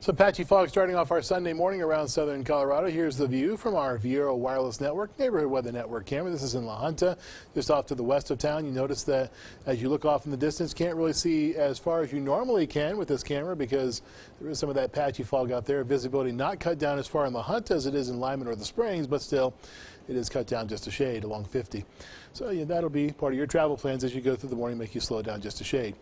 Some patchy fog starting off our Sunday morning around southern Colorado. Here's the view from our Viero Wireless Network Neighborhood Weather Network camera. This is in La Junta, just off to the west of town. You notice that as you look off in the distance, can't really see as far as you normally can with this camera because there is some of that patchy fog out there. Visibility not cut down as far in La Junta as it is in Lyman or the Springs, but still it is cut down just a shade along 50. So yeah, that'll be part of your travel plans as you go through the morning, make you slow down just a shade.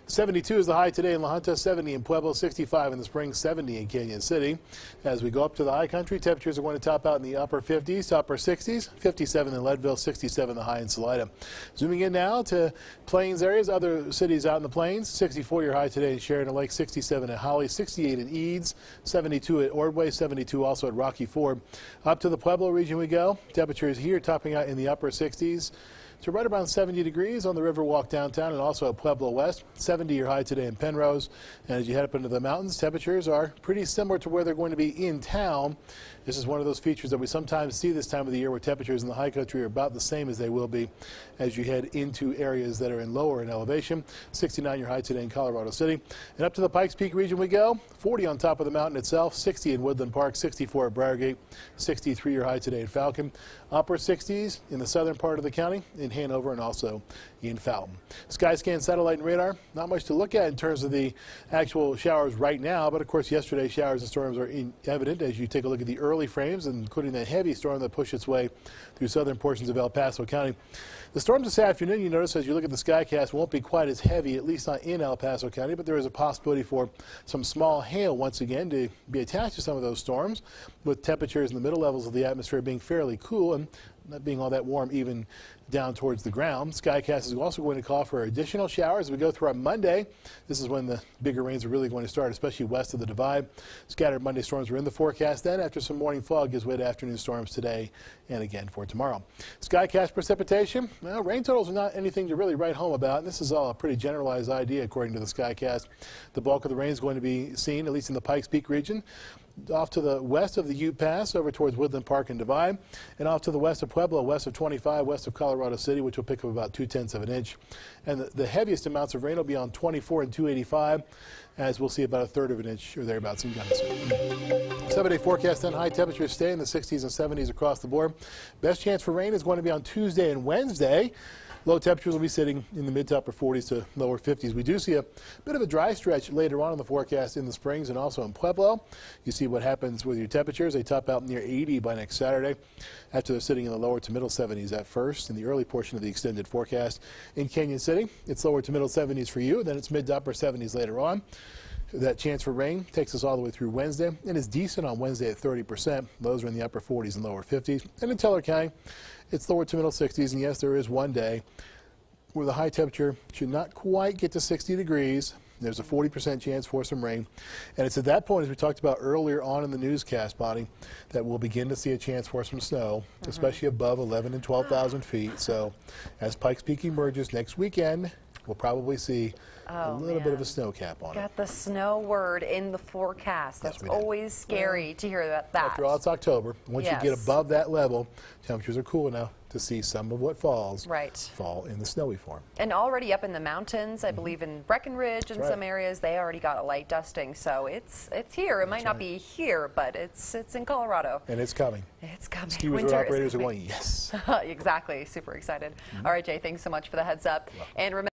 72 is the high today in La Junta, 70 in Pueblo, 65 in the Springs, 70 in Canyon City. As we go up to the high country, temperatures are going to top out in the upper 50s to upper 60s, 57 in Leadville, 67 the high in Salida. Zooming in now to plains areas, other cities out in the plains, 64 your high today in Sheridan Lake, 67 at Holly, 68 in Eads, 72 at Ordway, 72 also at Rocky Ford. Up to the Pueblo region we go. Temperatures here topping out in the upper 60s. So right around 70 degrees on the Riverwalk downtown and also at Pueblo West. 70 your high today in Penrose. And as you head up into the mountains, temperatures are pretty similar to where they're going to be in town. This is one of those features that we sometimes see this time of the year where temperatures in the high country are about the same as they will be as you head into areas that are in lower in elevation. 69 your high today in Colorado City. And up to the Pikes Peak region we go. 40 on top of the mountain itself. 60 in Woodland Park. 64 at Briargate. 63 your high today in Falcon. Upper 60s in the southern part of the county in Hanover and also in Fountain. Skyscan satellite and radar. Not much to look at in terms of the actual showers right now, but of course yesterday's showers and storms are evident as you take a look at the early frames, including that heavy storm that pushed its way through southern portions of El Paso County. The storms this afternoon, you notice as you look at the skycast, won't be quite as heavy, at least not in El Paso County, but there is a possibility for some small hail once again to be attached to some of those storms, with temperatures in the middle levels of the atmosphere being fairly cool and not being all that warm even down towards the ground. Skycast is also going to call for additional showers as we go through on Monday. This is when the bigger rains are really going to start, especially west of the Divide. Scattered Monday storms are in the forecast. Then after some morning fog gives way to afternoon storms today and again for tomorrow. Skycast precipitation. Well, rain totals are not anything to really write home about. And this is all a pretty generalized idea according to the Skycast. The bulk of the rain is going to be seen, at least in the Pikes Peak region, off to the west of the Ute Pass over towards Woodland Park and Divide, and off to the west of Pueblo, west of 25, west of Colorado City, which will pick up about 0.2 of an inch. And the heaviest amounts of rain will be on 24 and 285, as we'll see about 1/3 of an inch or thereabouts in Gunnison. 7-day forecast then, high temperatures stay in the 60s and 70s across the board. Best chance for rain is going to be on Tuesday and Wednesday. Low temperatures will be sitting in the mid to upper 40s to lower 50s. We do see a bit of a dry stretch later on in the forecast in the Springs and also in Pueblo. You see what happens with your temperatures. They top out near 80 by next Saturday after they're sitting in the lower to middle 70s at first in the early portion of the extended forecast. In Canyon City, it's lower to middle 70s for you, then it's mid to upper 70s later on. That chance for rain takes us all the way through Wednesday and is decent on Wednesday at 30%. Those are in the upper 40s and lower 50s. And in Teller County, it's lower to middle 60s. And yes, there is one day where the high temperature should not quite get to 60 degrees. There's a 40% chance for some rain. And it's at that point, as we talked about earlier on in the newscast, Bonnie, that we'll begin to see a chance for some snow, especially above 11 and 12,000 feet. So as Pikes Peak emerges next weekend, we'll probably see a little bit of a snow cap on it. Got the snow word in the forecast. That's always scary to hear that. After all, it's October. Once you get above that level, temperatures are cool enough to see some of what falls fall in the snowy form. And already up in the mountains, I believe in Breckenridge and some areas, they already got a light dusting. So it's here. It might not be here, but it's in Colorado. And it's coming. It's coming. Ski resort operators are going, yes. Exactly. Super excited. All right, Jay, thanks so much for the heads up. And remember